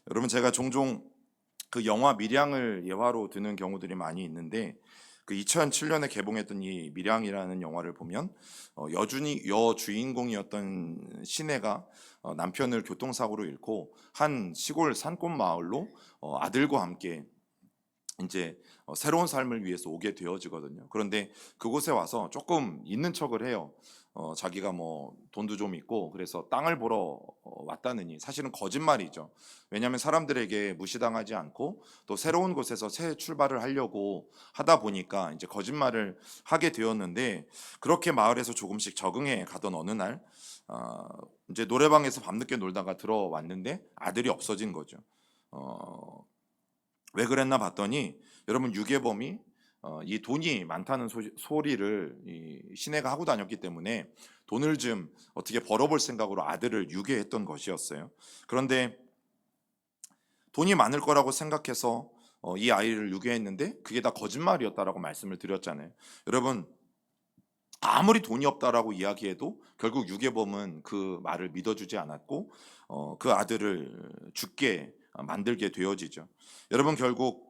여러분, 제가 종종 그 영화 밀양을 예화로 드는 경우들이 많이 있는데, 그 2007년에 개봉했던 이 밀양이라는 영화를 보면 여주인공이었던 신혜가 남편을 교통사고로 잃고 한 시골 산골 마을로 아들과 함께 이제 새로운 삶을 위해서 오게 되어지거든요. 그런데 그곳에 와서 조금 있는 척을 해요. 자기가 뭐 돈도 좀 있고 그래서 땅을 보러 왔다느니 사실은 거짓말이죠. 왜냐하면 사람들에게 무시당하지 않고 또 새로운 곳에서 새 출발을 하려고 하다 보니까 이제 거짓말을 하게 되었는데, 그렇게 마을에서 조금씩 적응해 가던 어느 날 이제 노래방에서 밤늦게 놀다가 들어왔는데 아들이 없어진 거죠. 어, 왜 그랬나 봤더니, 여러분, 유괴범이 이 돈이 많다는 소리를 이 시내가 하고 다녔기 때문에 돈을 좀 어떻게 벌어볼 생각으로 아들을 유괴했던 것이었어요. 그런데 돈이 많을 거라고 생각해서 이 아이를 유괴했는데 그게 다 거짓말이었다라고 말씀을 드렸잖아요. 여러분, 아무리 돈이 없다라고 이야기해도 결국 유괴범은 그 말을 믿어주지 않았고 그 아들을 죽게 만들게 되어지죠. 여러분, 결국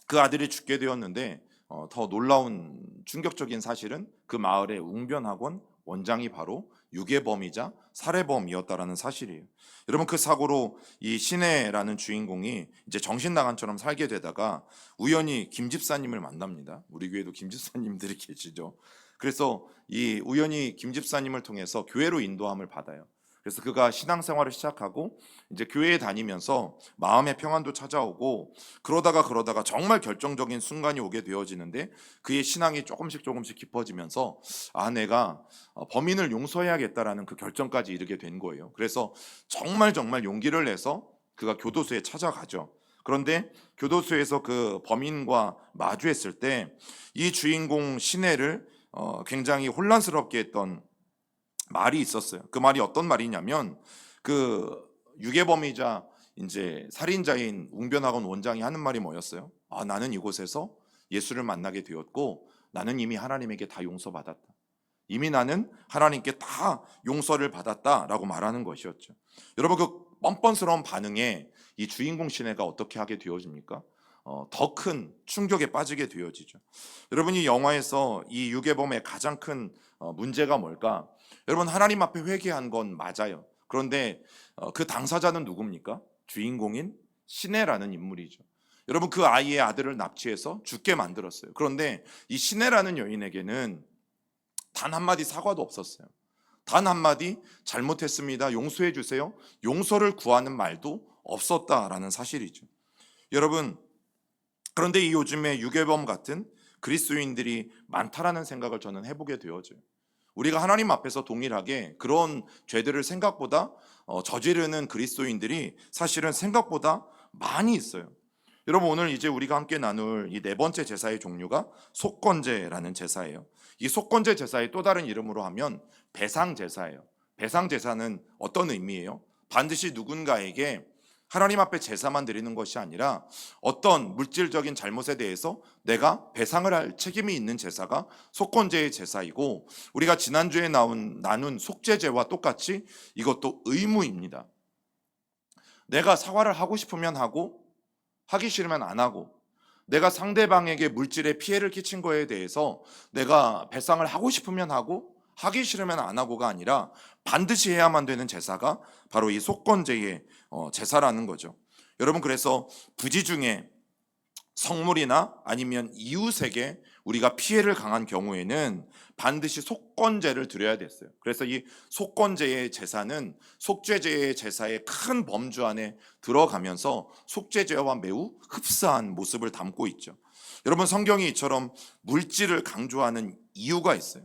그 아들이 죽게 되었는데 더 놀라운 충격적인 사실은 그 마을의 웅변학원 원장이 바로 유괴범이자 살해범이었다라는 사실이에요. 여러분, 그 사고로 이 신혜라는 주인공이 이제 정신나간처럼 살게 되다가 우연히 김 집사님을 만납니다. 우리 교회도 김 집사님들이 계시죠. 그래서 이 우연히 김 집사님을 통해서 교회로 인도함을 받아요. 그래서 그가 신앙생활을 시작하고 이제 교회에 다니면서 마음의 평안도 찾아오고, 그러다가 정말 결정적인 순간이 오게 되어지는데 그의 신앙이 조금씩 깊어지면서 내가 범인을 용서해야겠다라는 그 결정까지 이르게 된 거예요. 그래서 정말 용기를 내서 그가 교도소에 찾아가죠. 그런데 교도소에서 그 범인과 마주했을 때 이 주인공 신혜를 굉장히 혼란스럽게 했던 말이 있었어요. 그 말이 어떤 말이냐면, 그 유괴범이자 이제 살인자인 웅변학원 원장이 하는 말이 뭐였어요? 나는 이곳에서 예수를 만나게 되었고 나는 이미 하나님에게 다 용서받았다. 이미 나는 하나님께 다 용서를 받았다라고 말하는 것이었죠. 여러분, 그 뻔뻔스러운 반응에 이 주인공 신혜가 어떻게 하게 되어집니까? 더 큰 충격에 빠지게 되어지죠. 여러분, 이 영화에서 이 유괴범의 가장 큰 문제가 뭘까? 여러분, 하나님 앞에 회개한 건 맞아요. 그런데 그 당사자는 누굽니까? 주인공인 신혜라는 인물이죠. 여러분, 그 아이의 아들을 납치해서 죽게 만들었어요. 그런데 이 신혜라는 여인에게는 단 한마디 사과도 없었어요. 단 한마디 잘못했습니다, 용서해 주세요, 용서를 구하는 말도 없었다라는 사실이죠. 여러분, 그런데 이 요즘에 유괴범 같은 그리스도인들이 많다라는 생각을 저는 해보게 되어져요. 우리가 하나님 앞에서 동일하게 그런 죄들을 생각보다 저지르는 그리스도인들이 사실은 생각보다 많이 있어요. 여러분, 오늘 이제 우리가 함께 나눌 이 네 번째 제사의 종류가 속건제라는 제사예요. 이 속건제 제사의 또 다른 이름으로 하면 배상 제사예요. 배상 제사는 어떤 의미예요? 반드시 누군가에게 하나님 앞에 제사만 드리는 것이 아니라 어떤 물질적인 잘못에 대해서 내가 배상을 할 책임이 있는 제사가 속건제의 제사이고, 우리가 지난주에 나눈 속죄제와 똑같이 이것도 의무입니다. 내가 사과를 하고 싶으면 하고 하기 싫으면 안 하고, 내가 상대방에게 물질의 피해를 끼친 거에 대해서 내가 배상을 하고 싶으면 하고 하기 싫으면 안 하고가 아니라 반드시 해야만 되는 제사가 바로 이 속건제의 제사라는 거죠. 여러분, 그래서 부지 중에 성물이나 아니면 이웃에게 우리가 피해를 강한 경우에는 반드시 속건제를 드려야 됐어요. 그래서 이 속건제의 제사는 속죄제의 제사의 큰 범주 안에 들어가면서 속죄제와 매우 흡사한 모습을 담고 있죠. 여러분, 성경이 이처럼 물질을 강조하는 이유가 있어요.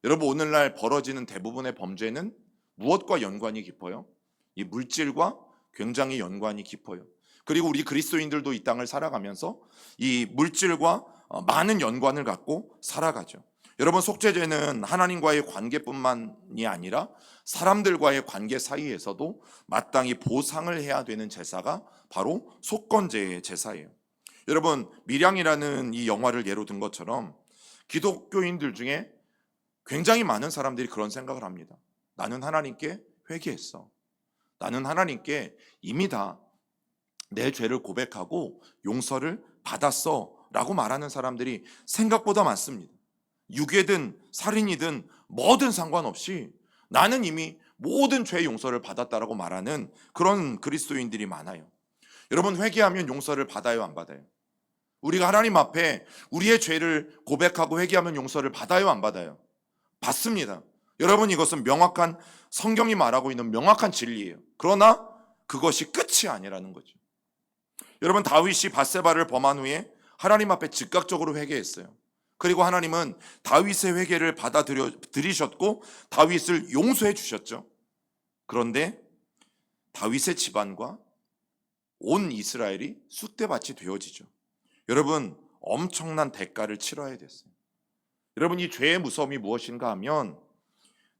여러분, 오늘날 벌어지는 대부분의 범죄는 무엇과 연관이 깊어요? 이 물질과 굉장히 연관이 깊어요. 그리고 우리 그리스도인들도 이 땅을 살아가면서 이 물질과 많은 연관을 갖고 살아가죠. 여러분, 속죄제는 하나님과의 관계뿐만이 아니라 사람들과의 관계 사이에서도 마땅히 보상을 해야 되는 제사가 바로 속건제의 제사예요. 여러분, 밀양이라는 이 영화를 예로 든 것처럼 기독교인들 중에 굉장히 많은 사람들이 그런 생각을 합니다. 나는 하나님께 회개했어. 나는 하나님께 이미 다 내 죄를 고백하고 용서를 받았어 라고 말하는 사람들이 생각보다 많습니다. 유괴든 살인이든 뭐든 상관없이 나는 이미 모든 죄 용서를 받았다라고 말하는 그런 그리스도인들이 많아요. 여러분, 회개하면 용서를 받아요, 안 받아요? 우리가 하나님 앞에 우리의 죄를 고백하고 회개하면 용서를 받아요, 안 받아요? 받습니다. 여러분, 이것은 명확한, 성경이 말하고 있는 명확한 진리예요. 그러나 그것이 끝이 아니라는 거죠. 여러분, 다윗이 밧세바를 범한 후에 하나님 앞에 즉각적으로 회개했어요. 그리고 하나님은 다윗의 회개를 받아들이셨고 다윗을 용서해 주셨죠. 그런데 다윗의 집안과 온 이스라엘이 쑥대밭이 되어지죠. 여러분, 엄청난 대가를 치러야 됐어요. 여러분, 이 죄의 무서움이 무엇인가 하면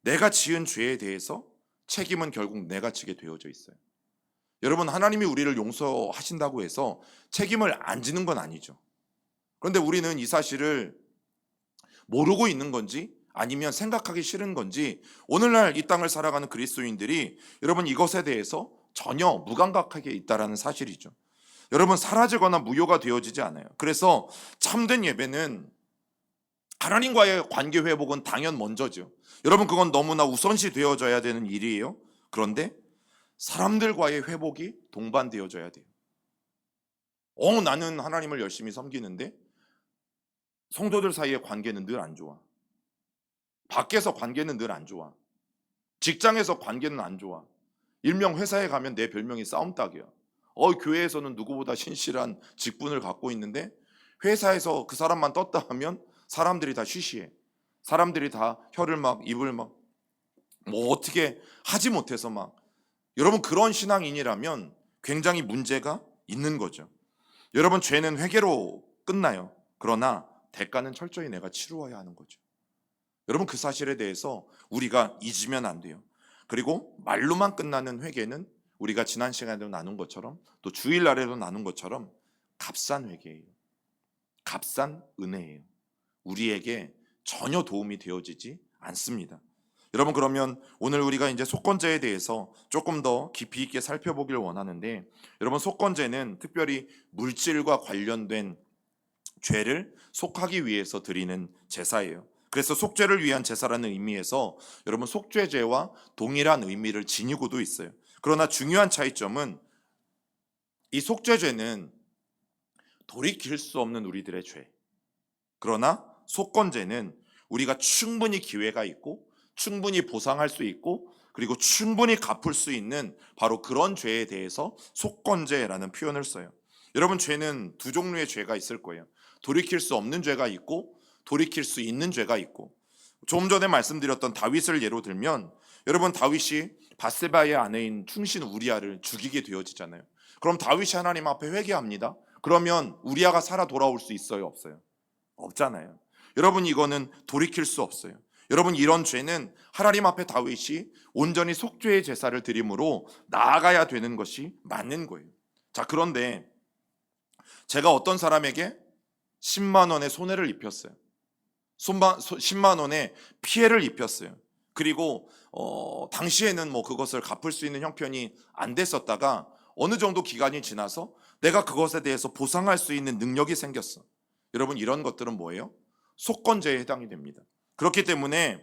내가 지은 죄에 대해서 책임은 결국 내가 지게 되어져 있어요. 여러분, 하나님이 우리를 용서하신다고 해서 책임을 안 지는 건 아니죠. 그런데 우리는 이 사실을 모르고 있는 건지 아니면 생각하기 싫은 건지 오늘날 이 땅을 살아가는 그리스도인들이 여러분 이것에 대해서 전혀 무감각하게 있다라는 사실이죠. 여러분, 사라지거나 무효가 되어지지 않아요. 그래서 참된 예배는 하나님과의 관계 회복은 당연 먼저죠. 여러분, 그건 너무나 우선시 되어져야 되는 일이에요. 그런데 사람들과의 회복이 동반되어져야 돼요. 나는 하나님을 열심히 섬기는데 성도들 사이의 관계는 늘 안 좋아. 밖에서 관계는 늘 안 좋아. 직장에서 관계는 안 좋아. 일명 회사에 가면 내 별명이 싸움닭이야. 교회에서는 누구보다 신실한 직분을 갖고 있는데 회사에서 그 사람만 떴다 하면 사람들이 다 쉬쉬해. 사람들이 다 혀를 막 입을 막 뭐 어떻게 하지 못해서 막. 여러분, 그런 신앙인이라면 굉장히 문제가 있는 거죠. 여러분, 죄는 회개로 끝나요. 그러나 대가는 철저히 내가 치루어야 하는 거죠. 여러분, 그 사실에 대해서 우리가 잊으면 안 돼요. 그리고 말로만 끝나는 회개는 우리가 지난 시간에도 나눈 것처럼 또 주일날에도 나눈 것처럼 값싼 회개예요. 값싼 은혜예요. 우리에게 전혀 도움이 되어지지 않습니다. 여러분, 그러면 오늘 우리가 이제 속건제에 대해서 조금 더 깊이 있게 살펴보길 원하는데, 여러분, 속건제는 특별히 물질과 관련된 죄를 속하기 위해서 드리는 제사예요. 그래서 속죄를 위한 제사라는 의미에서 여러분 속죄제와 동일한 의미를 지니고도 있어요. 그러나 중요한 차이점은 이 속죄제는 돌이킬 수 없는 우리들의 죄. 그러나 속건제는 우리가 충분히 기회가 있고 충분히 보상할 수 있고 그리고 충분히 갚을 수 있는 바로 그런 죄에 대해서 속건제라는 표현을 써요. 여러분, 죄는 두 종류의 죄가 있을 거예요. 돌이킬 수 없는 죄가 있고 돌이킬 수 있는 죄가 있고, 조금 전에 말씀드렸던 다윗을 예로 들면 여러분, 다윗이 밧세바의 아내인 충신 우리아를 죽이게 되어지잖아요. 그럼 다윗이 하나님 앞에 회개합니다. 그러면 우리아가 살아 돌아올 수 있어요, 없어요? 없잖아요. 여러분, 이거는 돌이킬 수 없어요. 여러분, 이런 죄는 하나님 앞에 다윗이 온전히 속죄의 제사를 드림으로 나아가야 되는 것이 맞는 거예요. 자, 그런데 제가 어떤 사람에게 10만 원의 손해를 입혔어요. 10만 원의 피해를 입혔어요. 그리고 당시에는 뭐 그것을 갚을 수 있는 형편이 안 됐었다가 어느 정도 기간이 지나서 내가 그것에 대해서 보상할 수 있는 능력이 생겼어. 여러분, 이런 것들은 뭐예요? 속건죄에 해당이 됩니다. 그렇기 때문에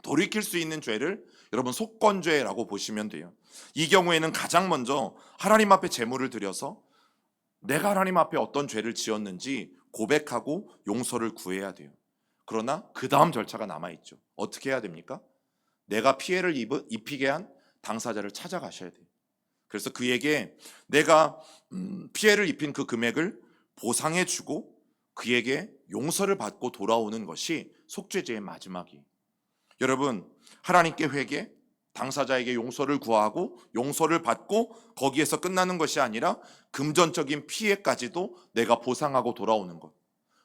돌이킬 수 있는 죄를 여러분 속건죄라고 보시면 돼요. 이 경우에는 가장 먼저 하나님 앞에 제물을 드려서 내가 하나님 앞에 어떤 죄를 지었는지 고백하고 용서를 구해야 돼요. 그러나 그 다음 절차가 남아있죠. 어떻게 해야 됩니까? 내가 피해를 입히게 한 당사자를 찾아가셔야 돼요. 그래서 그에게 내가 피해를 입힌 그 금액을 보상해주고 그에게 용서를 받고 돌아오는 것이 속죄제의 마지막이에요. 여러분, 하나님께 회개, 당사자에게 용서를 구하고 용서를 받고 거기에서 끝나는 것이 아니라 금전적인 피해까지도 내가 보상하고 돌아오는 것.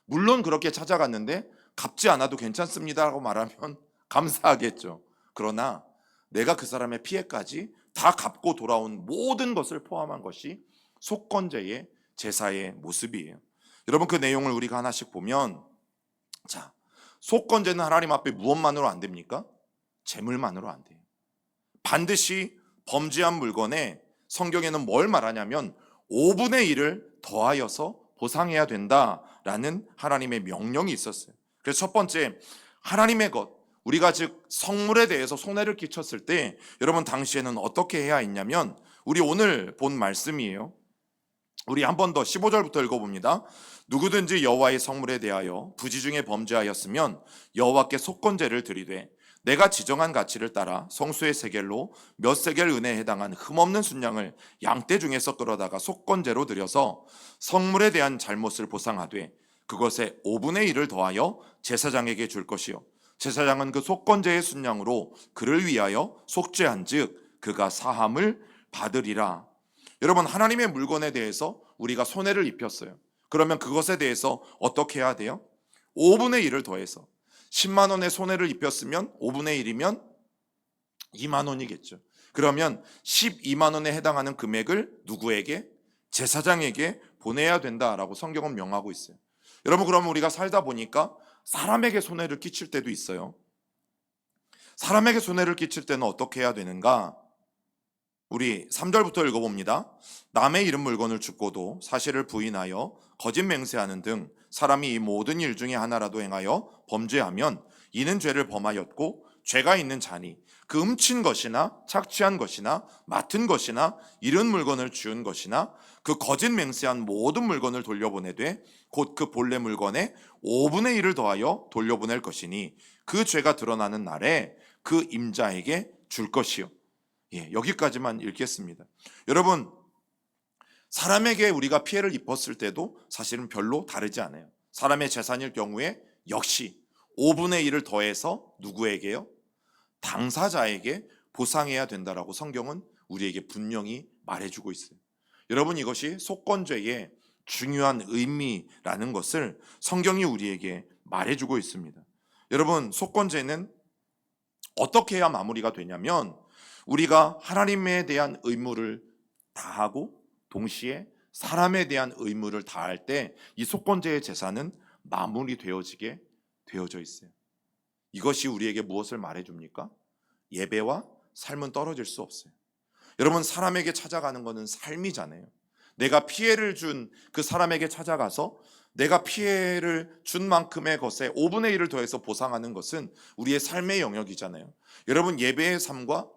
물론 그렇게 찾아갔는데 갚지 않아도 괜찮습니다라고 말하면 감사하겠죠. 그러나 내가 그 사람의 피해까지 다 갚고 돌아온 모든 것을 포함한 것이 속건제의 제사의 모습이에요. 여러분, 그 내용을 우리가 하나씩 보면, 자, 속건제는 하나님 앞에 무엇만으로 안 됩니까? 재물만으로 안 돼요. 반드시 범죄한 물건에 성경에는 뭘 말하냐면 5분의 1을 더하여서 보상해야 된다라는 하나님의 명령이 있었어요. 그래서 첫 번째, 하나님의 것, 우리가 즉 성물에 대해서 손해를 끼쳤을 때 여러분 당시에는 어떻게 해야 했냐면, 우리 오늘 본 말씀이에요. 우리 한 번 더 15절부터 읽어봅니다. 누구든지 여호와의 성물에 대하여 부지 중에 범죄하였으면 여호와께 속건제를 드리되 내가 지정한 가치를 따라 성수의 세겔로 몇 세겔 은혜에 해당한 흠없는 순양을 양떼 중에서 끌어다가 속건제로 드려서 성물에 대한 잘못을 보상하되 그것에 5분의 1을 더하여 제사장에게 줄 것이요 제사장은 그 속건제의 순양으로 그를 위하여 속죄한즉 그가 사함을 받으리라. 여러분, 하나님의 물건에 대해서 우리가 손해를 입혔어요. 그러면 그것에 대해서 어떻게 해야 돼요? 5분의 1을 더해서 10만 원의 손해를 입혔으면 5분의 1이면 2만 원이겠죠. 그러면 12만 원에 해당하는 금액을 누구에게? 제사장에게 보내야 된다라고 성경은 명하고 있어요. 여러분, 그러면 우리가 살다 보니까 사람에게 손해를 끼칠 때도 있어요. 사람에게 손해를 끼칠 때는 어떻게 해야 되는가? 우리 3절부터 읽어봅니다. 남의 이름 물건을 줍고도 사실을 부인하여 거짓 맹세하는 등 사람이 이 모든 일 중에 하나라도 행하여 범죄하면 이는 죄를 범하였고 죄가 있는 자니 그 훔친 것이나 착취한 것이나 맡은 것이나 잃은 물건을 주운 것이나 그 거짓 맹세한 모든 물건을 돌려보내되 곧 그 본래 물건에 5분의 1을 더하여 돌려보낼 것이니 그 죄가 드러나는 날에 그 임자에게 줄 것이요. 여기까지만 읽겠습니다. 여러분, 사람에게 우리가 피해를 입었을 때도 사실은 별로 다르지 않아요. 사람의 재산일 경우에 역시 5분의 1을 더해서 누구에게요? 당사자에게 보상해야 된다라고 성경은 우리에게 분명히 말해주고 있어요. 여러분, 이것이 속건죄의 중요한 의미라는 것을 성경이 우리에게 말해주고 있습니다. 여러분, 속건죄는 어떻게 해야 마무리가 되냐면, 우리가 하나님에 대한 의무를 다하고 동시에 사람에 대한 의무를 다할 때 이 속건제의 제사는 마무리되어지게 되어져 있어요. 이것이 우리에게 무엇을 말해줍니까? 예배와 삶은 떨어질 수 없어요. 여러분, 사람에게 찾아가는 것은 삶이잖아요. 내가 피해를 준 그 사람에게 찾아가서 내가 피해를 준 만큼의 것에 5분의 1을 더해서 보상하는 것은 우리의 삶의 영역이잖아요. 여러분, 예배의 삶과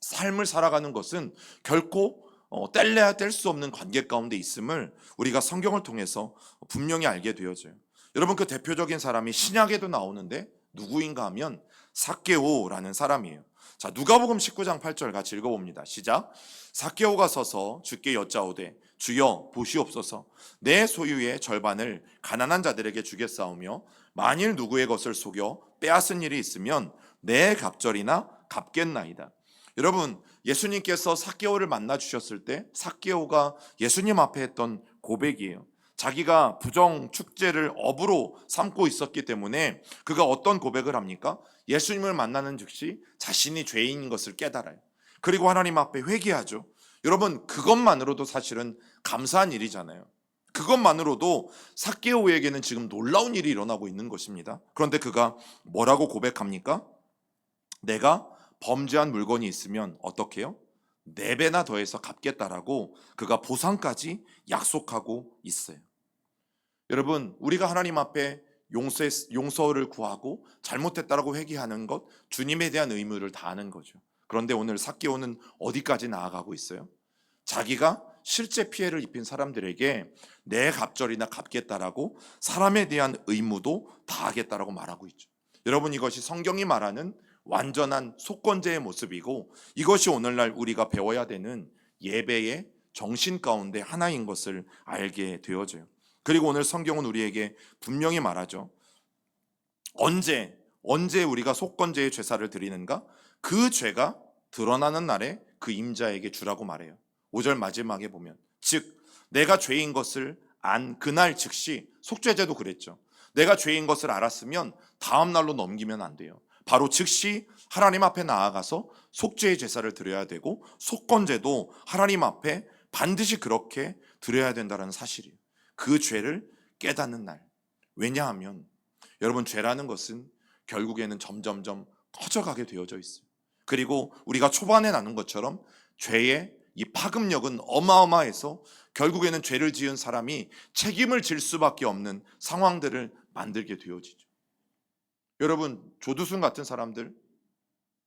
삶을 살아가는 것은 결코 뗄래야 뗄 수 없는 관계 가운데 있음을 우리가 성경을 통해서 분명히 알게 되어져요. 여러분, 그 대표적인 사람이 신약에도 나오는데 누구인가 하면 삭개오라는 사람이에요. 자, 누가복음 19장 8절 같이 읽어봅니다. 시작. 삭개오가 서서 주께 여짜오되 주여 보시옵소서 내 소유의 절반을 가난한 자들에게 주겠사오며 만일 누구의 것을 속여 빼앗은 일이 있으면 내 갑절이나 갚겠나이다. 여러분, 예수님께서 삭개오를 만나 주셨을 때 삭개오가 예수님 앞에 했던 고백이에요. 자기가 부정 축제를 업으로 삼고 있었기 때문에 그가 어떤 고백을 합니까? 예수님을 만나는 즉시 자신이 죄인인 것을 깨달아요. 그리고 하나님 앞에 회개하죠. 여러분, 그것만으로도 사실은 감사한 일이잖아요. 그것만으로도 삭개오에게는 지금 놀라운 일이 일어나고 있는 것입니다. 그런데 그가 뭐라고 고백합니까? 내가 범죄한 물건이 있으면 어떻게 해요? 4배나 더해서 갚겠다라고 그가 보상까지 약속하고 있어요. 여러분, 우리가 하나님 앞에 용서를 구하고 잘못했다라고 회개하는 것, 주님에 대한 의무를 다하는 거죠. 그런데 오늘 삭개오는 어디까지 나아가고 있어요? 자기가 실제 피해를 입힌 사람들에게 내 갑절이나 갚겠다라고 사람에 대한 의무도 다하겠다라고 말하고 있죠. 여러분, 이것이 성경이 말하는 완전한 속건제의 모습이고 이것이 오늘날 우리가 배워야 되는 예배의 정신 가운데 하나인 것을 알게 되어져요. 그리고 오늘 성경은 우리에게 분명히 말하죠. 언제 우리가 속건제의 제사를 드리는가? 그 죄가 드러나는 날에 그 임자에게 주라고 말해요. 5절 마지막에 보면 즉 내가 죄인 것을 안 그날 즉시, 속죄제도 그랬죠. 내가 죄인 것을 알았으면 다음 날로 넘기면 안 돼요. 바로 즉시 하나님 앞에 나아가서 속죄의 제사를 드려야 되고 속건제도 하나님 앞에 반드시 그렇게 드려야 된다는 사실이에요. 그 죄를 깨닫는 날. 왜냐하면 여러분, 죄라는 것은 결국에는 점점점 커져가게 되어져 있어요. 그리고 우리가 초반에 나눈 것처럼 죄의 이 파급력은 어마어마해서 결국에는 죄를 지은 사람이 책임을 질 수밖에 없는 상황들을 만들게 되어지죠. 여러분, 조두순 같은 사람들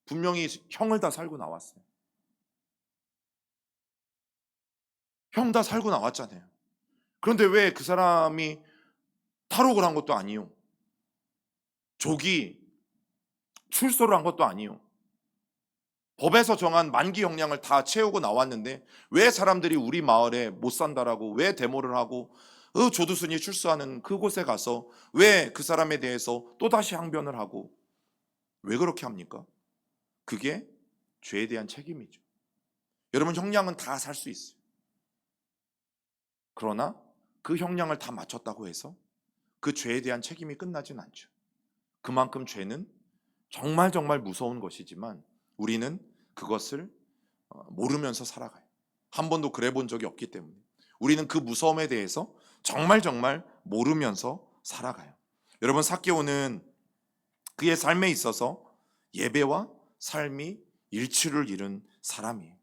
분명히 형을 다 살고 나왔어요. 형 다 살고 나왔잖아요. 그런데 왜 그 사람이 탈옥을 한 것도 아니요, 조기 출소를 한 것도 아니요, 법에서 정한 만기 형량을 다 채우고 나왔는데 왜 사람들이 우리 마을에 못 산다라고 왜 데모를 하고 조두순이 출소하는 그곳에 가서 왜 그 사람에 대해서 또다시 항변을 하고 왜 그렇게 합니까? 그게 죄에 대한 책임이죠. 여러분, 형량은 다 살 수 있어요. 그러나 그 형량을 다 맞췄다고 해서 그 죄에 대한 책임이 끝나진 않죠. 그만큼 죄는 정말 정말 무서운 것이지만 우리는 그것을 모르면서 살아가요. 한 번도 그래 본 적이 없기 때문에 우리는 그 무서움에 대해서 정말 정말 모르면서 살아가요. 여러분, 삭개오는 그의 삶에 있어서 예배와 삶이 일치를 이룬 사람이에요.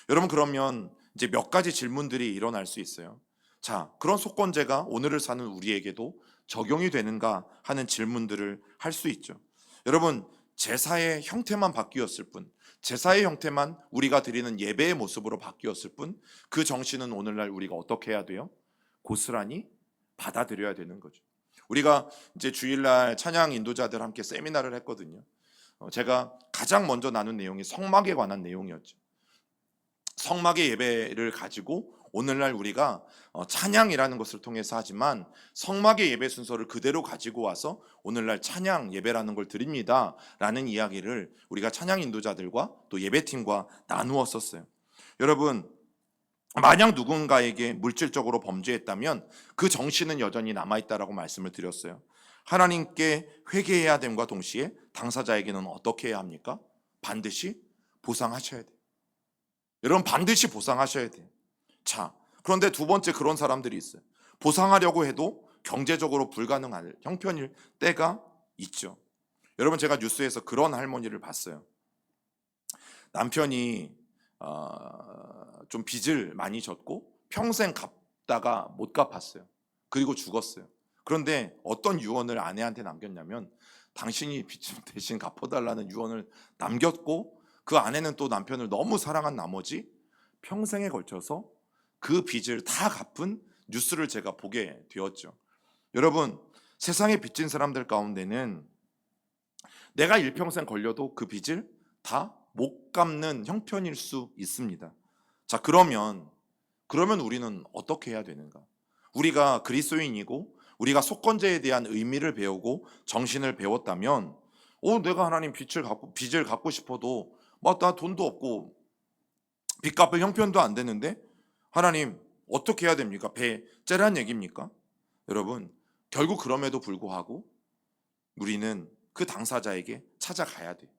여러분, 그러면 이제 몇 가지 질문들이 일어날 수 있어요. 자, 그런 속건제가 오늘을 사는 우리에게도 적용이 되는가 하는 질문들을 할 수 있죠. 여러분, 제사의 형태만 바뀌었을 뿐, 제사의 형태만 우리가 드리는 예배의 모습으로 바뀌었을 뿐, 그 정신은 오늘날 우리가 어떻게 해야 돼요? 고스란히 받아들여야 되는 거죠. 우리가 이제 주일날 찬양 인도자들 함께 세미나를 했거든요. 제가 가장 먼저 나눈 내용이 성막에 관한 내용이었죠. 성막의 예배를 가지고 오늘날 우리가 찬양이라는 것을 통해서 하지만 성막의 예배 순서를 그대로 가지고 와서 오늘날 찬양 예배라는 걸 드립니다 라는 이야기를 우리가 찬양 인도자들과 또 예배팀과 나누었었어요. 여러분, 만약 누군가에게 물질적으로 범죄했다면 그 정신은 여전히 남아있다라고 말씀을 드렸어요. 하나님께 회개해야 됨과 동시에 당사자에게는 어떻게 해야 합니까? 반드시 보상하셔야 돼요. 여러분, 반드시 보상하셔야 돼요. 자, 그런데 두 번째, 그런 사람들이 있어요. 보상하려고 해도 경제적으로 불가능할 형편일 때가 있죠. 여러분, 제가 뉴스에서 그런 할머니를 봤어요. 남편이 좀 빚을 많이 졌고 평생 갚다가 못 갚았어요. 그리고 죽었어요. 그런데 어떤 유언을 아내한테 남겼냐면, 당신이 빚 좀 대신 갚아달라는 유언을 남겼고, 그 아내는 또 남편을 너무 사랑한 나머지 평생에 걸쳐서 그 빚을 다 갚은 뉴스를 제가 보게 되었죠. 여러분, 세상에 빚진 사람들 가운데는 내가 일평생 걸려도 그 빚을 다 못 갚는 형편일 수 있습니다. 자, 그러면 우리는 어떻게 해야 되는가? 우리가 그리스도인이고 우리가 속건제에 대한 의미를 배우고 정신을 배웠다면, 내가 하나님 빚을 갚고 싶어도 나 돈도 없고 빚 갚을 형편도 안 되는데 하나님 어떻게 해야 됩니까? 배 째란 얘기입니까? 여러분, 결국 그럼에도 불구하고 우리는 그 당사자에게 찾아가야 돼요.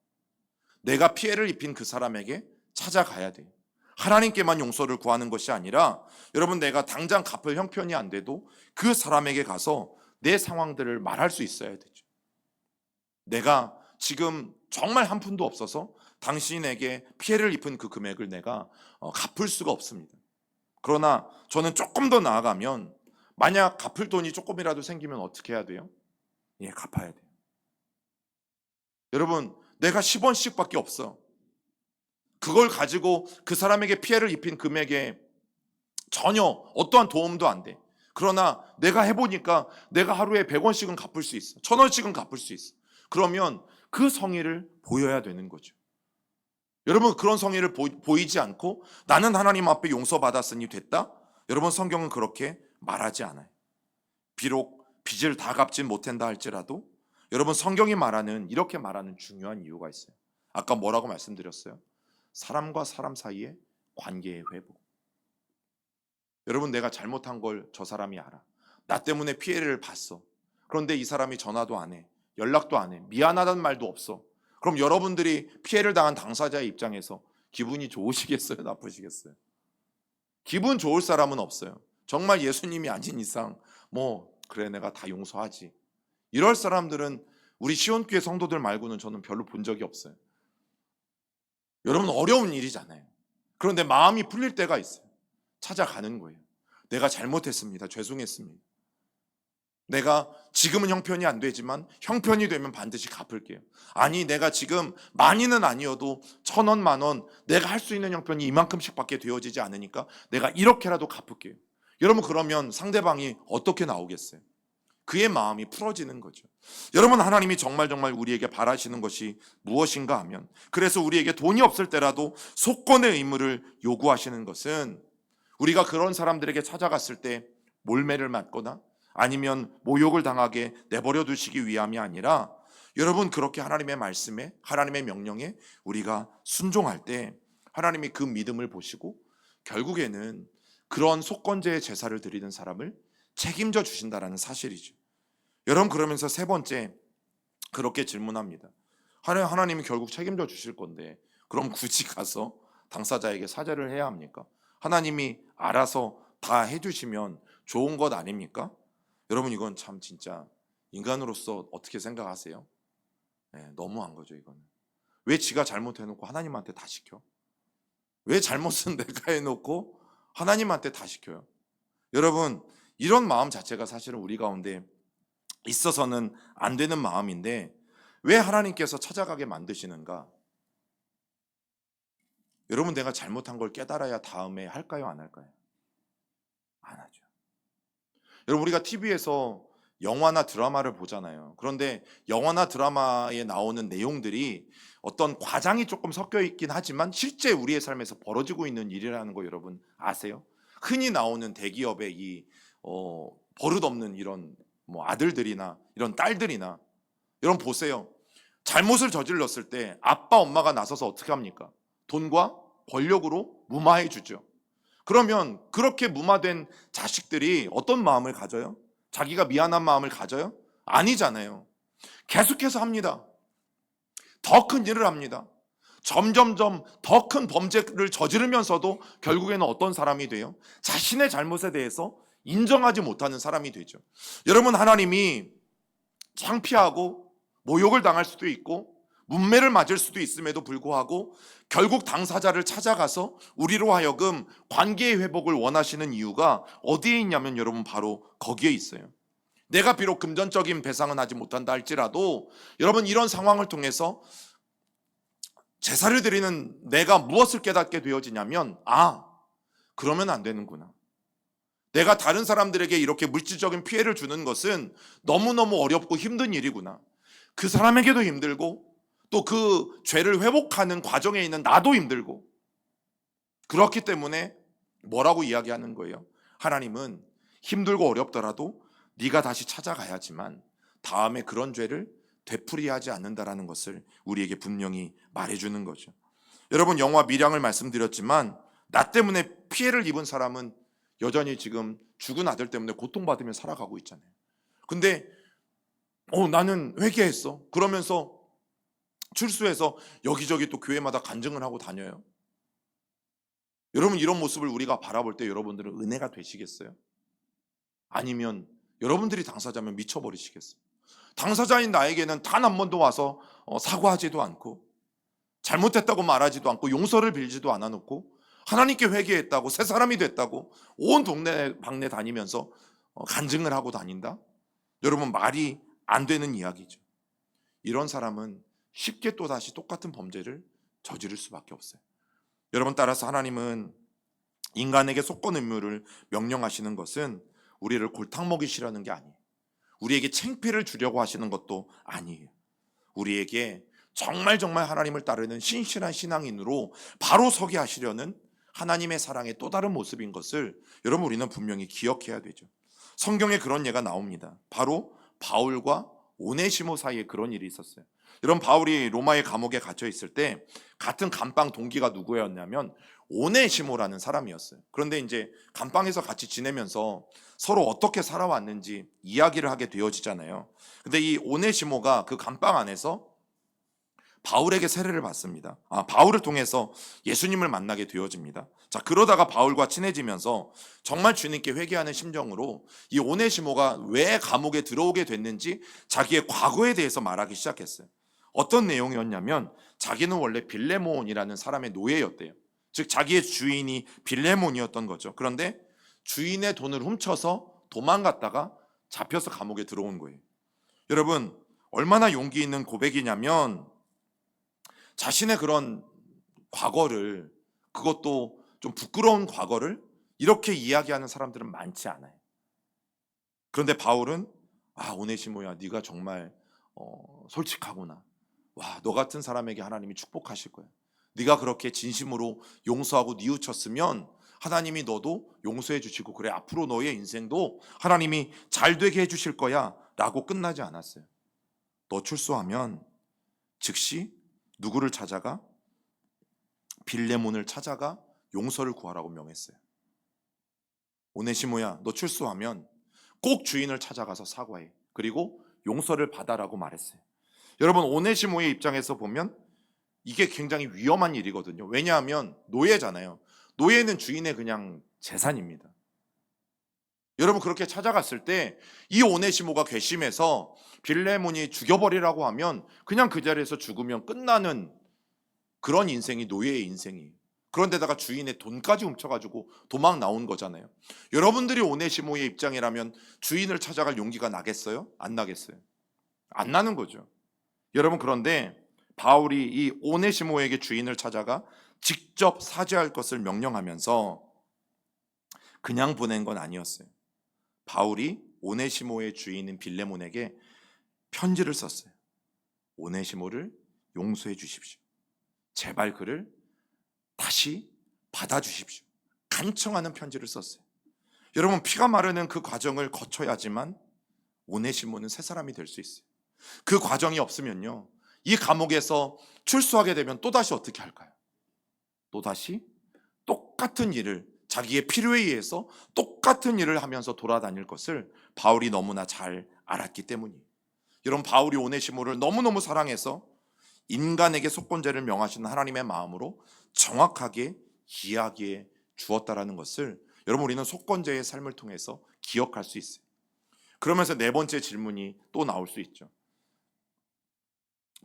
내가 피해를 입힌 그 사람에게 찾아가야 돼요. 하나님께만 용서를 구하는 것이 아니라, 여러분, 내가 당장 갚을 형편이 안 돼도 그 사람에게 가서 내 상황들을 말할 수 있어야 되죠. 내가 지금 정말 한 푼도 없어서 당신에게 피해를 입은 그 금액을 내가 갚을 수가 없습니다. 그러나 저는 조금 더 나아가면, 만약 갚을 돈이 조금이라도 생기면 어떻게 해야 돼요? 갚아야 돼요. 여러분, 내가 10원씩밖에 없어. 그걸 가지고 그 사람에게 피해를 입힌 금액에 전혀 어떠한 도움도 안 돼. 그러나 내가 해보니까 내가 하루에 100원씩은 갚을 수 있어. 1000원씩은 갚을 수 있어. 그러면 그 성의를 보여야 되는 거죠. 여러분, 그런 성의를 보이지 않고 나는 하나님 앞에 용서받았으니 됐다? 여러분, 성경은 그렇게 말하지 않아요. 비록 빚을 다 갚진 못한다 할지라도 여러분, 성경이 이렇게 말하는 중요한 이유가 있어요. 아까 뭐라고 말씀드렸어요? 사람과 사람 사이의 관계의 회복. 여러분, 내가 잘못한 걸 저 사람이 알아. 나 때문에 피해를 봤어. 그런데 이 사람이 전화도 안 해. 연락도 안 해. 미안하다는 말도 없어. 그럼 여러분들이 피해를 당한 당사자의 입장에서 기분이 좋으시겠어요? 나쁘시겠어요? 기분 좋을 사람은 없어요. 정말 예수님이 아닌 이상 그래, 내가 다 용서하지, 이럴 사람들은 우리 시온교회 성도들 말고는 저는 별로 본 적이 없어요. 여러분 어려운 일이잖아요. 그런데 마음이 풀릴 때가 있어요. 찾아가는 거예요. 내가 잘못했습니다. 죄송했습니다. 내가 지금은 형편이 안 되지만 형편이 되면 반드시 갚을게요. 아니 내가 지금 많이는 아니어도 1,000원, 10,000원 내가 할 수 있는 형편이 이만큼씩밖에 되어지지 않으니까 내가 이렇게라도 갚을게요. 여러분 그러면 상대방이 어떻게 나오겠어요? 그의 마음이 풀어지는 거죠. 여러분 하나님이 정말 우리에게 바라시는 것이 무엇인가 하면, 그래서 우리에게 돈이 없을 때라도 속건의 의무를 요구하시는 것은 우리가 그런 사람들에게 찾아갔을 때 몰매를 맞거나 아니면 모욕을 당하게 내버려 두시기 위함이 아니라, 여러분 그렇게 하나님의 말씀에, 하나님의 명령에 우리가 순종할 때 하나님이 그 믿음을 보시고 결국에는 그런 속건제의 제사를 드리는 사람을 책임져 주신다라는 사실이죠. 여러분 그러면서 세 번째 그렇게 질문합니다. 하나님이 결국 책임져 주실 건데 그럼 굳이 가서 당사자에게 사죄를 해야 합니까? 하나님이 알아서 다 해주시면 좋은 것 아닙니까? 여러분 이건 참 진짜 인간으로서 어떻게 생각하세요? 네, 너무한 거죠 이거는. 왜 지가 잘못해놓고 하나님한테 다 시켜? 왜 잘못은 내가 해놓고 하나님한테 다 시켜요? 여러분 이런 마음 자체가 사실은 우리 가운데 있어서는 안 되는 마음인데 왜 하나님께서 찾아가게 만드시는가? 여러분 내가 잘못한 걸 깨달아야 다음에 할까요? 안 할까요? 안 하죠. 여러분 우리가 TV에서 영화나 드라마를 보잖아요. 그런데 영화나 드라마에 나오는 내용들이 어떤 과장이 조금 섞여 있긴 하지만 실제 우리의 삶에서 벌어지고 있는 일이라는 거 여러분 아세요? 흔히 나오는 대기업의 이 버릇없는 이런 아들들이나 이런 딸들이나, 여러분 보세요. 잘못을 저질렀을 때 아빠 엄마가 나서서 어떻게 합니까? 돈과 권력으로 무마해 주죠. 그러면 그렇게 무마된 자식들이 어떤 마음을 가져요? 자기가 미안한 마음을 가져요? 아니잖아요. 계속해서 합니다. 더 큰 일을 합니다. 점점점 더 큰 범죄를 저지르면서도 결국에는 어떤 사람이 돼요? 자신의 잘못에 대해서 인정하지 못하는 사람이 되죠. 여러분 하나님이 창피하고 모욕을 당할 수도 있고 문매를 맞을 수도 있음에도 불구하고 결국 당사자를 찾아가서 우리로 하여금 관계의 회복을 원하시는 이유가 어디에 있냐면 여러분 바로 거기에 있어요. 내가 비록 금전적인 배상은 하지 못한다 할지라도 여러분 이런 상황을 통해서 제사를 드리는 내가 무엇을 깨닫게 되어지냐면, 그러면 안 되는구나. 내가 다른 사람들에게 이렇게 물질적인 피해를 주는 것은 너무너무 어렵고 힘든 일이구나. 그 사람에게도 힘들고 또 그 죄를 회복하는 과정에 있는 나도 힘들고, 그렇기 때문에 뭐라고 이야기하는 거예요? 하나님은 힘들고 어렵더라도 네가 다시 찾아가야지만 다음에 그런 죄를 되풀이하지 않는다라는 것을 우리에게 분명히 말해주는 거죠. 여러분 영화 밀양을 말씀드렸지만 나 때문에 피해를 입은 사람은 여전히 지금 죽은 아들 때문에 고통받으며 살아가고 있잖아요. 근데 나는 회개했어 그러면서 출소해서 여기저기 또 교회마다 간증을 하고 다녀요. 여러분 이런 모습을 우리가 바라볼 때 여러분들은 은혜가 되시겠어요? 아니면 여러분들이 당사자면 미쳐버리시겠어요? 당사자인 나에게는 단 한 번도 와서 사과하지도 않고 잘못했다고 말하지도 않고 용서를 빌지도 않아놓고 하나님께 회개했다고 새 사람이 됐다고 온 동네 방네 다니면서 간증을 하고 다닌다? 여러분 말이 안 되는 이야기죠. 이런 사람은 쉽게 또다시 똑같은 범죄를 저지를 수밖에 없어요. 여러분 따라서 하나님은 인간에게 속건 의무를 명령하시는 것은 우리를 골탕 먹이시려는 게 아니에요. 우리에게 창피를 주려고 하시는 것도 아니에요. 우리에게 정말 하나님을 따르는 신실한 신앙인으로 바로 서게 하시려는 하나님의 사랑의 또 다른 모습인 것을 여러분 우리는 분명히 기억해야 되죠. 성경에 그런 예가 나옵니다. 바로 바울과 오네시모 사이에 그런 일이 있었어요. 여러분 바울이 로마의 감옥에 갇혀 있을 때 같은 감방 동기가 누구였냐면 오네시모라는 사람이었어요. 그런데 이제 감방에서 같이 지내면서 서로 어떻게 살아왔는지 이야기를 하게 되어지잖아요. 근데 이 오네시모가 그 감방 안에서 바울에게 세례를 받습니다. 바울을 통해서 예수님을 만나게 되어집니다. 자, 그러다가 바울과 친해지면서 정말 주님께 회개하는 심정으로 이 오네시모가 왜 감옥에 들어오게 됐는지 자기의 과거에 대해서 말하기 시작했어요. 어떤 내용이었냐면 자기는 원래 빌레몬이라는 사람의 노예였대요. 즉 자기의 주인이 빌레몬이었던 거죠. 그런데 주인의 돈을 훔쳐서 도망갔다가 잡혀서 감옥에 들어온 거예요. 여러분, 얼마나 용기 있는 고백이냐면 자신의 그런 과거를, 그것도 좀 부끄러운 과거를 이렇게 이야기하는 사람들은 많지 않아요. 그런데 바울은 오네시모야, 네가 정말 솔직하구나. 와, 너 같은 사람에게 하나님이 축복하실 거야. 네가 그렇게 진심으로 용서하고 뉘우쳤으면 하나님이 너도 용서해 주시고, 그래 앞으로 너의 인생도 하나님이 잘 되게 해 주실 거야 라고 끝나지 않았어요. 너 출소하면 즉시 누구를 찾아가? 빌레몬을 찾아가 용서를 구하라고 명했어요. 오네시모야, 너 출소하면 꼭 주인을 찾아가서 사과해. 그리고 용서를 받아라고 말했어요. 여러분, 오네시모의 입장에서 보면 이게 굉장히 위험한 일이거든요. 왜냐하면 노예잖아요. 노예는 주인의 그냥 재산입니다. 여러분, 그렇게 찾아갔을 때 이 오네시모가 괘씸해서 빌레몬이 죽여버리라고 하면 그냥 그 자리에서 죽으면 끝나는 그런 인생이 노예의 인생이에요. 그런데다가 주인의 돈까지 훔쳐가지고 도망 나온 거잖아요. 여러분들이 오네시모의 입장이라면 주인을 찾아갈 용기가 나겠어요? 안 나겠어요? 안 나는 거죠. 여러분, 그런데 바울이 이 오네시모에게 주인을 찾아가 직접 사죄할 것을 명령하면서 그냥 보낸 건 아니었어요. 바울이 오네시모의 주인인 빌레몬에게 편지를 썼어요. 오네시모를 용서해 주십시오. 제발 그를 다시 받아주십시오. 간청하는 편지를 썼어요. 여러분, 피가 마르는 그 과정을 거쳐야지만 오네시모는 새 사람이 될 수 있어요. 그 과정이 없으면요, 이 감옥에서 출소하게 되면 또다시 어떻게 할까요? 또다시 똑같은 일을, 자기의 필요에 의해서 똑같은 일을 하면서 돌아다닐 것을 바울이 너무나 잘 알았기 때문이에요. 여러분, 바울이 오네시모를 너무너무 사랑해서 인간에게 속건제를 명하시는 하나님의 마음으로 정확하게 이야기해 주었다라는 것을 여러분, 우리는 속건제의 삶을 통해서 기억할 수 있어요. 그러면서 네 번째 질문이 또 나올 수 있죠.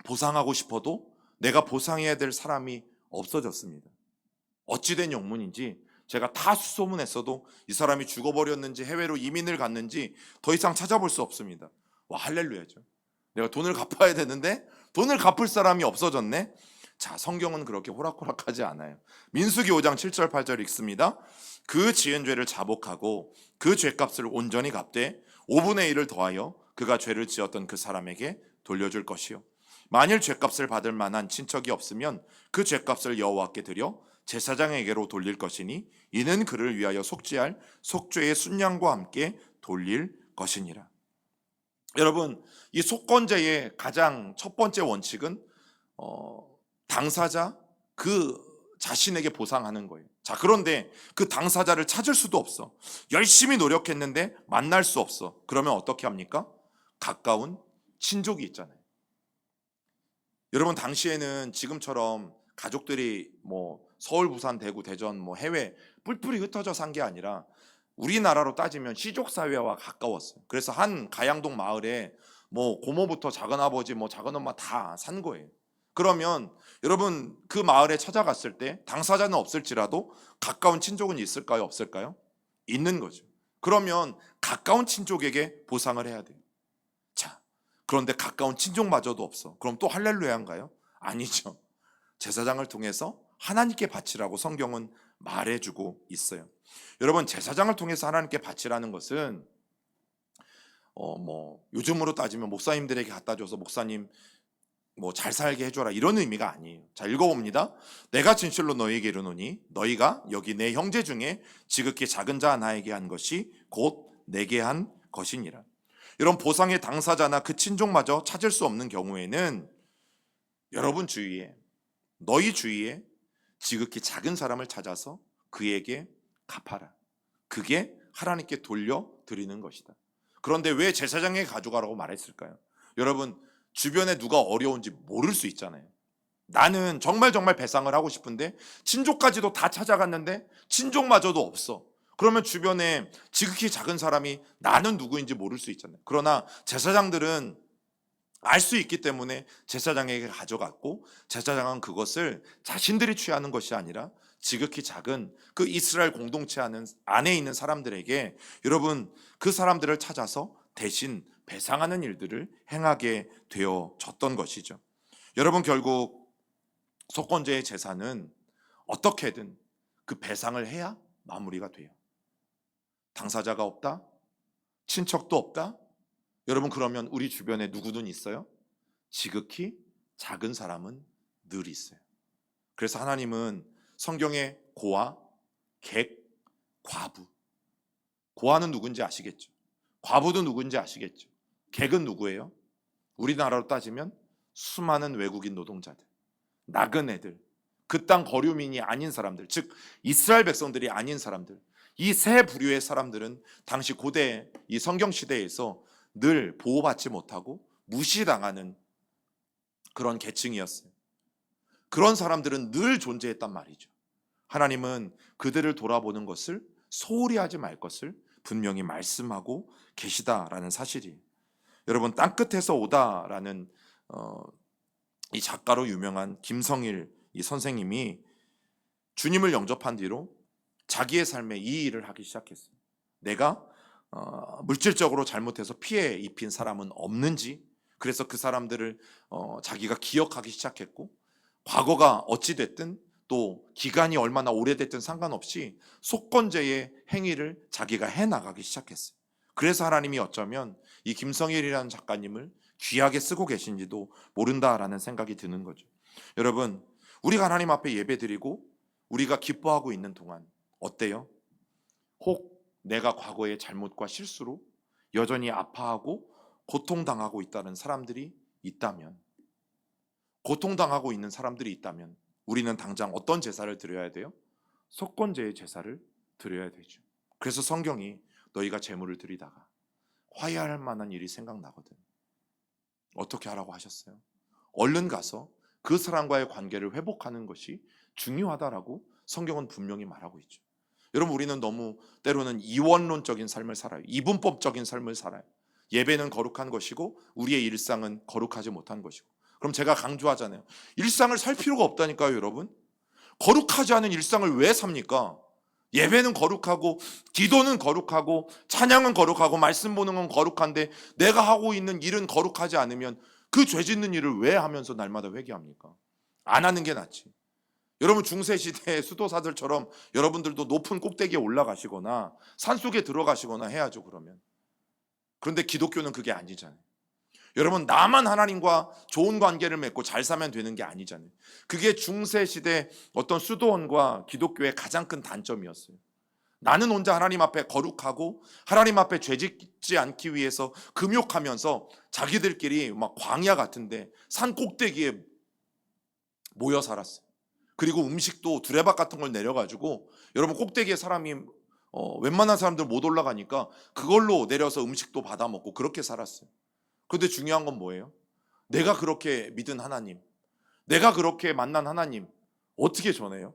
보상하고 싶어도 내가 보상해야 될 사람이 없어졌습니다. 어찌된 영문인지 제가 다 수소문했어도 이 사람이 죽어버렸는지 해외로 이민을 갔는지 더 이상 찾아볼 수 없습니다. 와, 할렐루야죠. 내가 돈을 갚아야 되는데 돈을 갚을 사람이 없어졌네. 자, 성경은 그렇게 호락호락하지 않아요. 민수기 5장 7절 8절 읽습니다. 그 지은 죄를 자복하고 그 죄값을 온전히 갚되 5분의 1을 더하여 그가 죄를 지었던 그 사람에게 돌려줄 것이요, 만일 죄값을 받을 만한 친척이 없으면 그 죄값을 여호와께 드려 제사장에게로 돌릴 것이니 이는 그를 위하여 속죄할 속죄의 순양과 함께 돌릴 것이니라. 여러분, 이 속건제의 가장 첫 번째 원칙은 당사자 그 자신에게 보상하는 거예요. 자, 그런데 그 당사자를 찾을 수도 없어. 열심히 노력했는데 만날 수 없어. 그러면 어떻게 합니까? 가까운 친족이 있잖아요. 여러분, 당시에는 지금처럼 가족들이 뭐 서울, 부산, 대구, 대전, 뭐 해외 뿔뿔이 흩어져 산 게 아니라 우리나라로 따지면 시족 사회와 가까웠어요. 그래서 한 가양동 마을에 뭐 고모부터 작은아버지, 뭐 작은엄마 다 산 거예요. 그러면 여러분, 그 마을에 찾아갔을 때 당사자는 없을지라도 가까운 친족은 있을까요? 없을까요? 있는 거죠. 그러면 가까운 친족에게 보상을 해야 돼요. 자, 그런데 가까운 친족마저도 없어. 그럼 또 할렐루야인가요? 아니죠. 제사장을 통해서 하나님께 바치라고 성경은 말해주고 있어요. 여러분, 제사장을 통해서 하나님께 바치라는 것은 뭐 요즘으로 따지면 목사님들에게 갖다 줘서 목사님 뭐 잘 살게 해줘라 이런 의미가 아니에요. 자, 읽어봅니다. 내가 진실로 너희에게 이르노니 너희가 여기 내 형제 중에 지극히 작은 자 하나에게 한 것이 곧 내게 한 것이니라. 이런 보상의 당사자나 그 친족마저 찾을 수 없는 경우에는 여러분 주위에, 너희 주위에 지극히 작은 사람을 찾아서 그에게 갚아라. 그게 하나님께 돌려드리는 것이다. 그런데 왜 제사장에게 가져가라고 말했을까요? 여러분, 주변에 누가 어려운지 모를 수 있잖아요. 나는 정말 배상을 하고 싶은데 친족까지도 다 찾아갔는데 친족마저도 없어. 그러면 주변에 지극히 작은 사람이 나는 누구인지 모를 수 있잖아요. 그러나 제사장들은 알 수 있기 때문에 제사장에게 가져갔고, 제사장은 그것을 자신들이 취하는 것이 아니라 지극히 작은 그 이스라엘 공동체 안에 있는 사람들에게, 여러분, 그 사람들을 찾아서 대신 배상하는 일들을 행하게 되어졌던 것이죠. 여러분, 결국 속건제의 제사는 어떻게든 그 배상을 해야 마무리가 돼요. 당사자가 없다? 친척도 없다? 여러분, 그러면 우리 주변에 누구든 있어요? 지극히 작은 사람은 늘 있어요. 그래서 하나님은 성경에 고아, 객, 과부. 고아는 누군지 아시겠죠? 과부도 누군지 아시겠죠? 객은 누구예요? 우리나라로 따지면 수많은 외국인 노동자들, 나그네들, 그 땅 거류민이 아닌 사람들, 즉 이스라엘 백성들이 아닌 사람들, 이 세 부류의 사람들은 당시 고대 이 성경 시대에서 늘 보호받지 못하고 무시당하는 그런 계층이었어요. 그런 사람들은 늘 존재했단 말이죠. 하나님은 그들을 돌아보는 것을 소홀히 하지 말 것을 분명히 말씀하고 계시다라는 사실이에요. 여러분, 땅끝에서 오다라는 이 작가로 유명한 김성일 이 선생님이 주님을 영접한 뒤로 자기의 삶에 이 일을 하기 시작했어요. 내가 물질적으로 잘못해서 피해 입힌 사람은 없는지, 그래서 그 사람들을 자기가 기억하기 시작했고, 과거가 어찌 됐든 또 기간이 얼마나 오래됐든 상관없이 속건제의 행위를 자기가 해나가기 시작했어요. 그래서 하나님이 어쩌면 이 김성일이라는 작가님을 귀하게 쓰고 계신지도 모른다라는 생각이 드는 거죠. 여러분, 우리가 하나님 앞에 예배드리고 우리가 기뻐하고 있는 동안 어때요? 혹 내가 과거의 잘못과 실수로 여전히 아파하고 고통당하고 있다는 사람들이 있다면, 고통당하고 있는 사람들이 있다면 우리는 당장 어떤 제사를 드려야 돼요? 속건제의 제사를 드려야 되죠. 그래서 성경이 너희가 제물을 드리다가 화해할 만한 일이 생각나거든, 어떻게 하라고 하셨어요? 얼른 가서 그 사람과의 관계를 회복하는 것이 중요하다라고 성경은 분명히 말하고 있죠. 여러분, 우리는 너무 때로는 이원론적인 삶을 살아요. 이분법적인 삶을 살아요. 예배는 거룩한 것이고 우리의 일상은 거룩하지 못한 것이고. 그럼 제가 강조하잖아요. 일상을 살 필요가 없다니까요, 여러분. 거룩하지 않은 일상을 왜 삽니까? 예배는 거룩하고 기도는 거룩하고 찬양은 거룩하고 말씀 보는 건 거룩한데 내가 하고 있는 일은 거룩하지 않으면 그 죄 짓는 일을 왜 하면서 날마다 회개합니까? 안 하는 게 낫지. 여러분, 중세시대의 수도사들처럼 여러분들도 높은 꼭대기에 올라가시거나 산속에 들어가시거나 해야죠, 그러면. 그런데 기독교는 그게 아니잖아요. 여러분, 나만 하나님과 좋은 관계를 맺고 잘 살면 되는 게 아니잖아요. 그게 중세시대 어떤 수도원과 기독교의 가장 큰 단점이었어요. 나는 혼자 하나님 앞에 거룩하고 하나님 앞에 죄 짓지 않기 위해서 금욕하면서 자기들끼리 막 광야 같은데 산 꼭대기에 모여 살았어요. 그리고 음식도 두레박 같은 걸 내려가지고, 여러분, 꼭대기에 사람이 웬만한 사람들 못 올라가니까 그걸로 내려서 음식도 받아 먹고 그렇게 살았어요. 그런데 중요한 건 뭐예요? 내가 그렇게 믿은 하나님, 내가 그렇게 만난 하나님 어떻게 전해요?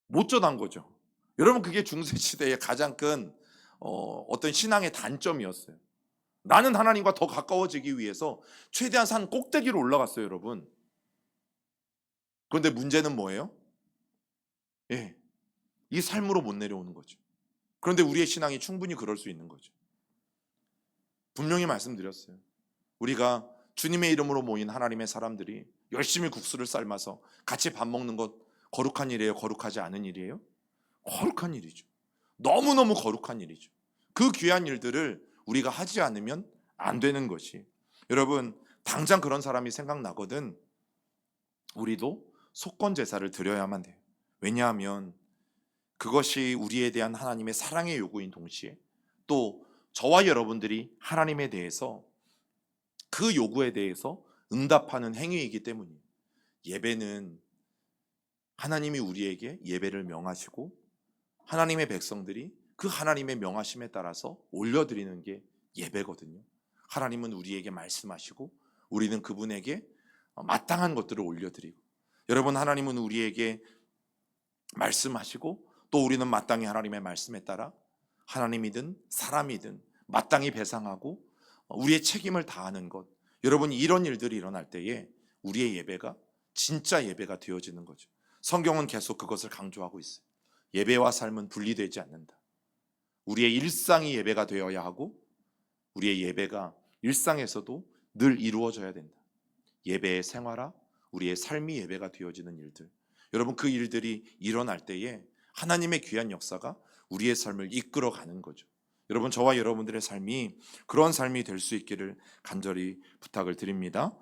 못 전한 거죠. 여러분, 그게 중세시대의 가장 큰 어떤 신앙의 단점이었어요. 나는 하나님과 더 가까워지기 위해서 최대한 산 꼭대기로 올라갔어요, 여러분. 그런데 문제는 뭐예요? 예, 이 삶으로 못 내려오는 거죠. 그런데 우리의 신앙이 충분히 그럴 수 있는 거죠. 분명히 말씀드렸어요. 우리가 주님의 이름으로 모인 하나님의 사람들이 열심히 국수를 삶아서 같이 밥 먹는 것 거룩한 일이에요? 거룩하지 않은 일이에요? 거룩한 일이죠. 너무너무 거룩한 일이죠. 그 귀한 일들을 우리가 하지 않으면 안 되는 것이, 여러분, 당장 그런 사람이 생각나거든. 우리도 속건 제사를 드려야만 돼요. 왜냐하면 그것이 우리에 대한 하나님의 사랑의 요구인 동시에 또 저와 여러분들이 하나님에 대해서 그 요구에 대해서 응답하는 행위이기 때문이에요. 예배는 하나님이 우리에게 예배를 명하시고 하나님의 백성들이 그 하나님의 명하심에 따라서 올려드리는 게 예배거든요. 하나님은 우리에게 말씀하시고 우리는 그분에게 마땅한 것들을 올려드리고, 여러분, 하나님은 우리에게 말씀하시고 또 우리는 마땅히 하나님의 말씀에 따라 하나님이든 사람이든 마땅히 배상하고 우리의 책임을 다하는 것. 여러분, 이런 일들이 일어날 때에 우리의 예배가 진짜 예배가 되어지는 거죠. 성경은 계속 그것을 강조하고 있어요. 예배와 삶은 분리되지 않는다. 우리의 일상이 예배가 되어야 하고 우리의 예배가 일상에서도 늘 이루어져야 된다. 예배의 생활화, 우리의 삶이 예배가 되어지는 일들. 여러분, 그 일들이 일어날 때에 하나님의 귀한 역사가 우리의 삶을 이끌어가는 거죠. 여러분, 저와 여러분들의 삶이 그런 삶이 될 수 있기를 간절히 부탁을 드립니다.